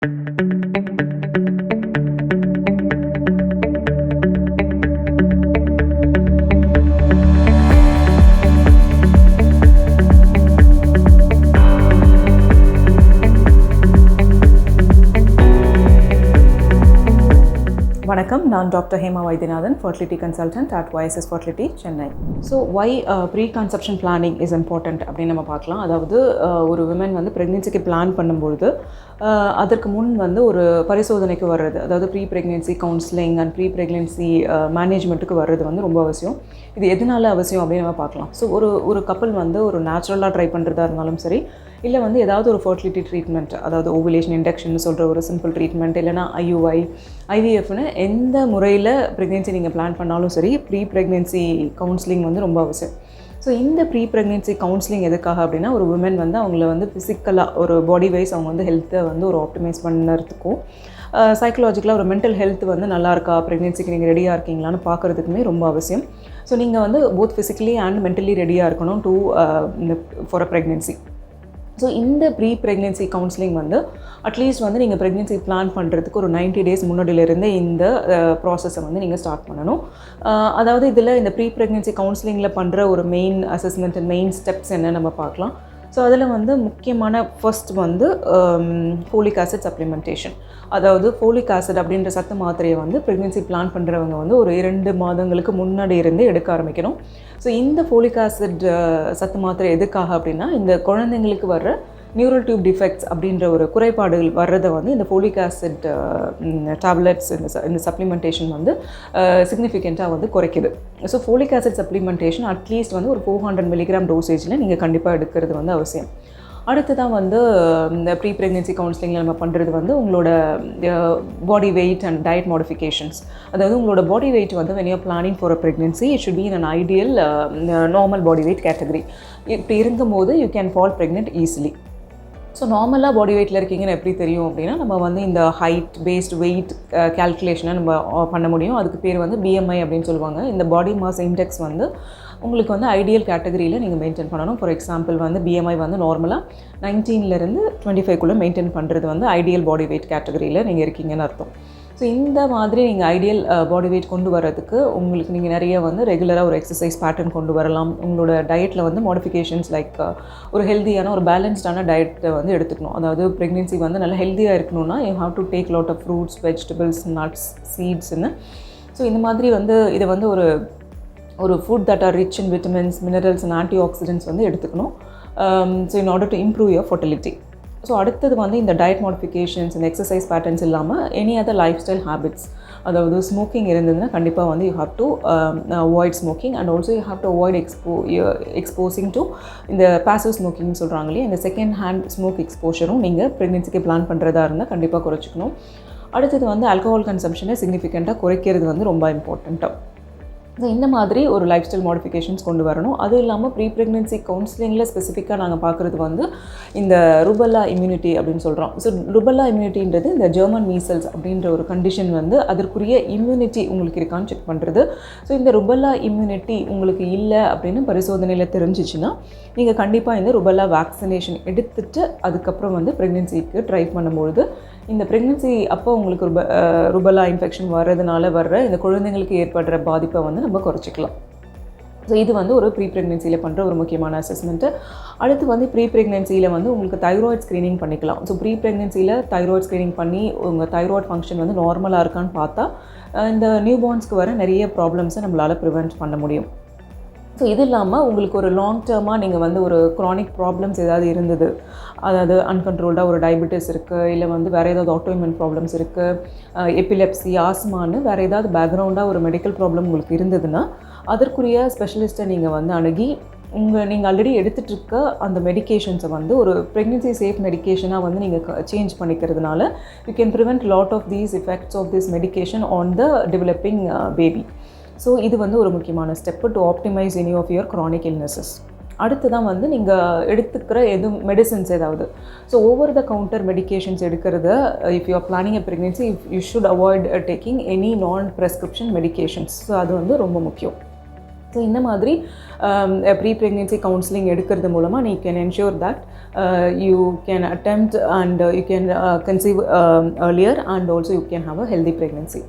வணக்கம், நான் Dr.Hema fertility consultant at Oasis Fertility, Chennai. So why preconception planning is important அப்படின்னு நம்ம பார்க்கலாம். அதாவது ஒரு விமன் வந்து ப்ரெக்னென்சிக்கு பிளான் பண்ணும்பொழுது அதற்கு முன் வந்து ஒரு பரிசோதனைக்கு வர்றது, அதாவது pre pregnancy counselling and pre pregnancy மேனேஜ்மெண்ட்டுக்கு வர்றது வந்து ரொம்ப அவசியம். இது எதனால அவசியம் அப்படின்னு நம்ம பார்க்கலாம். ஸோ ஒரு கப்பல் வந்து ஒரு நேச்சுரலாக ட்ரை பண்ணுறதா இருந்தாலும் சரி, இல்லை வந்து ஏதாவது ஒரு ஃபர்டிலிட்டி ட்ரீட்மெண்ட், அதாவது ஓவுலேஷன் இண்டக்ஷன் சொல்கிற ஒரு சிம்பிள் ட்ரீட்மெண்ட், இல்லைனா IUI, IVFன்னு எந்த முறையில் ப்ரெக்னென்சி நீங்கள் பிளான் பண்ணாலும் சரி, ப்ரீ ப்ரெக்னென்சி கவுன்சிலிங் வந்து ரொம்ப அவசியம். ஸோ இந்த ப்ரீ ப்ரெக்னென்சி கவுன்சிலிங் எதுக்காக அப்படின்னா, ஒரு உமன் வந்து அவங்கள வந்து ஃபிசிக்கலாக ஒரு பாடி வைஸ் அவங்க வந்து ஹெல்த்தை வந்து ஒரு ஆப்டிமைஸ் பண்ணுறதுக்கும், சைக்கலாஜிக்கலாக ஒரு மென்டல் ஹெல்த் வந்து நல்லா இருக்கா, ப்ரெக்னென்சிக்கு நீங்கள் ரெடியாக இருக்கீங்களான்னு பார்க்குறதுக்குமே ரொம்ப அவசியம். ஸோ நீங்கள் வந்து போத் ஃபிசிக்கலி அண்ட் மென்டலி ரெடியாக இருக்கணும் ஃபார் அ ப்ரெக்னென்சி. ஸோ இந்த ப்ரீ ப்ரெக்னென்சி கவுன்சிலிங் வந்து அட்லீஸ்ட் வந்து நீங்கள் ப்ரெக்னென்சி பிளான் பண்ணுறதுக்கு ஒரு 90 days முன்னாடியிலேருந்து இந்த ப்ராசஸை வந்து நீங்கள் ஸ்டார்ட் பண்ணணும். அதாவது இதில் இந்த ப்ரீ ப்ரெக்னென்சி கவுன்சிலிங்கில் பண்ணுற ஒரு main assessment and main steps என்ன நம்ம பார்க்கலாம். ஸோ அதில் வந்து முக்கியமான ஃபர்ஸ்ட் வந்து ஃபோலிக் ஆசிட் சப்ளிமெண்டேஷன். அதாவது ஃபோலிக் ஆசிட் அப்படின்ற சத்து மாத்திரையை வந்து ப்ரெக்னென்சி பிளான் பண்ணுறவங்க வந்து ஒரு 2 மாதங்களுக்கு முன்னாடி இருந்து எடுக்க ஆரம்பிக்கணும். ஸோ இந்த ஃபோலிக் ஆசிட் சத்து மாத்திரை எதுக்காக அப்படின்னா, இந்த குழந்தைங்களுக்கு வர்ற நியூரல் டியூப் டிஃபெக்ட்ஸ் அப்படின்ற ஒரு குறைபாடுகள் வர்றதை வந்து இந்த ஃபோலிக் ஆசிட் டேப்லெட்ஸ் இந்த சப்ளிமெண்டேஷன் வந்து சிக்னிஃபிகண்ட்டாக வந்து குறைக்குது. So folic acid supplementation at least வந்து ஒரு 400 mg டோசேஜில் நீங்கள் கண்டிப்பாக எடுக்கிறது வந்து அவசியம். அடுத்து தான் வந்து இந்த ப்ரீ ப்ரெக்னென்சி கவுன்சிலிங்கில் நம்ம பண்ணுறது வந்து உங்களோட body weight and diet modifications. அதாவது உங்களோட பாடி வெயிட் வந்து when you are planning for a pregnancy, it should be in an ideal normal body weight category. இப்படி இருக்கும்போது you can fall pregnant easily. So நார்மலாக பாடி வெயிட்டில் இருக்கீங்கன்னு எப்படி தெரியும் அப்படின்னா, நம்ம வந்து இந்த ஹைட் பேஸ்ட் வெயிட் கேல்குலேஷனை நம்ம பண்ண முடியும். அதுக்கு பேர் வந்து BMI அப்படின்னு சொல்லுவாங்க. இந்த பாடி மாஸ் இண்டெக்ஸ் வந்து உங்களுக்கு வந்து ஐடியல் கேட்டகரியில் நீங்கள் மெயின்டைன் பண்ணணும். ஃபார் எக்ஸாம்பிள் வந்து BMI வந்து நார்மலாக 19லேருந்து 25க்குள்ளே மெயின்டைன் பண்ணுறது வந்து ஐடியல் பாடி வெயிட் கேட்டகரியில் நீங்கள் இருக்கீங்கன்னு அர்த்தம். ஸோ இந்த மாதிரி நீங்கள் ஐடியல் பாடி வெயிட் கொண்டு வரதுக்கு உங்களுக்கு நீங்கள் நிறைய வந்து ரெகுலராக ஒரு எக்ஸசைஸ் பேட்டர்ன் கொண்டு வரலாம். உங்களோட டயட்டில் வந்து மாடிஃபிகேஷன்ஸ் லைக் ஒரு ஹெல்த்தியான ஒரு பேலன்ஸ்டான டயட்டை வந்து எடுத்துக்கணும். அதாவது ப்ரெக்னென்சி வந்து நல்லா ஹெல்த்தியாக இருக்கணும்னா you have to take lot of fruits, vegetables, nuts, சீட்ஸ்ன்னு. ஸோ இந்த மாதிரி வந்து இதை வந்து ஒரு food that are rich in vitamins, minerals and antioxidants வந்து எடுத்துக்கணும். So in order to improve your fertility. So அடுத்தது வந்து இந்த டயட் மாடிஃபிகேஷன்ஸ், இந்த எக்ஸசைஸ் பேட்டர்ன்ஸ் இல்லாமல் any other lifestyle habits. அதாவது ஸ்மோக்கிங் இருந்ததுன்னா கண்டிப்பாக வந்து you have to avoid smoking and also you have to avoid exposing to இந்த பாசிவ் ஸ்மோக்கிங்னு சொல்கிறாங்க இல்லையா, இந்த செகண்ட் ஹேண்ட் ஸ்மோக் எக்ஸ்போஷரும் நீங்கள் ப்ரெக்னென்சிக்கு பிளான் பண்ணுறதா இருந்தால் கண்டிப்பாக குறைச்சிக்கணும். அடுத்தது வந்து ஆல்கஹால் கன்சம்ஷனை சிக்னிஃபிகண்ட்டாக குறைக்கிறது வந்து ரொம்ப இம்பார்ட்டண்ட்டாக. ஸோ இந்த மாதிரி ஒரு லைஃப் ஸ்டைல் மாடிஃபிகேஷன்ஸ் கொண்டு வரணும். அது இல்லாமல் ப்ரீ ப்ரெக்னென்சி கவுன்சிலிங்கில் ஸ்பெசிஃபிக்காக நாங்கள் பார்க்குறது வந்து இந்த ருபெல்லா இம்யூனிட்டி அப்படின்னு சொல்கிறோம். ஸோ ருபெல்லா இம்யூனிட்டின்றது இந்த ஜெர்மன் மீசல்ஸ் அப்படின்ற ஒரு கண்டிஷன் வந்து அதற்குரிய இம்யூனிட்டி உங்களுக்கு இருக்கான்னு செக் பண்ணுறது. ஸோ இந்த ருபெல்லா இம்யூனிட்டி உங்களுக்கு இல்லை அப்படின்னு பரிசோதனையில் தெரிஞ்சிச்சுன்னா நீங்கள் கண்டிப்பாக இந்த ருபெல்லா வேக்சினேஷன் எடுத்துகிட்டு அதுக்கப்புறம் வந்து ப்ரெக்னென்சிக்கு ட்ரை பண்ணும்பொழுது இந்த ப்ரெக்னென்சி அப்போ உங்களுக்கு ருபெல்லா இன்ஃபெக்ஷன் வர்றதுனால வர்ற இந்த குழந்தைங்களுக்கு ஏற்படுற பாதிப்பை வந்து நம்ம குறைச்சிக்கலாம். ஸோ இது வந்து ஒரு ப்ரீ ப்ரெக்னென்சியில் பண்ணுற ஒரு முக்கியமான அசஸ்மெண்ட்டு. அடுத்து வந்து ப்ரீ ப்ரெக்னென்சியில் வந்து உங்களுக்கு தைராய்டு ஸ்க்ரீனிங் பண்ணிக்கலாம். ஸோ ப்ரீ ப்ரெக்னென்சியில் தைராய்டு ஸ்க்ரீனிங் பண்ணி உங்கள் தைராய்டு ஃபங்க்ஷன் வந்து நார்மலாக இருக்கான்னு பார்த்தா இந்த நியூபார்ன்ஸ்க்கு வர நிறைய ப்ராப்ளம்ஸை நம்மளால் ப்ரிவெண்ட் பண்ண முடியும். ஸோ இது இல்லாமல் உங்களுக்கு ஒரு லாங் டேர்மாக நீங்கள் வந்து ஒரு க்ரானிக் ப்ராப்ளம்ஸ் ஏதாவது இருந்தது, அதாவது அன்கண்ட்ரோல்டாக ஒரு டயபெட்டிஸ் இருக்குது, இல்லை வந்து வேறு ஏதாவது ஆட்டோஇம்யூன் ப்ராப்ளம்ஸ் இருக்குது, எபிலெப்சி, ஆஸ்மான்னு வேறு ஏதாவது பேக்ரவுண்டாக ஒரு மெடிக்கல் ப்ராப்ளம் உங்களுக்கு இருந்ததுன்னா அதற்குரிய ஸ்பெஷலிஸ்ட்டை நீங்கள் வந்து அணுகி நீங்கள் ஆல்ரெடி எடுத்துகிட்டு இருக்க அந்த மெடிக்கேஷன்ஸை வந்து ஒரு ப்ரெக்னென்சி சேஃப் மெடிக்கேஷனாக வந்து நீங்கள் சேஞ்ச் பண்ணிக்கிறதுனால you can prevent lot of these effects of this medication on the developing baby. So இது வந்து ஒரு முக்கியமான step to optimise any of your chronic illnesses. அடுத்து தான் வந்து நீங்கள் எடுத்துக்கிற மெடிசன்ஸ் ஏதாவது. So over the counter medications எடுக்கிறத if you are planning a pregnancy you should avoid taking any non prescription medications. So அது வந்து ரொம்ப முக்கியம். ஸோ இந்த மாதிரி ப்ரீ ப்ரெக்னென்சி கவுன்சிலிங் எடுக்கிறது மூலமாக நீ can ensure that you can attempt and you can conceive earlier and also you can have a healthy pregnancy.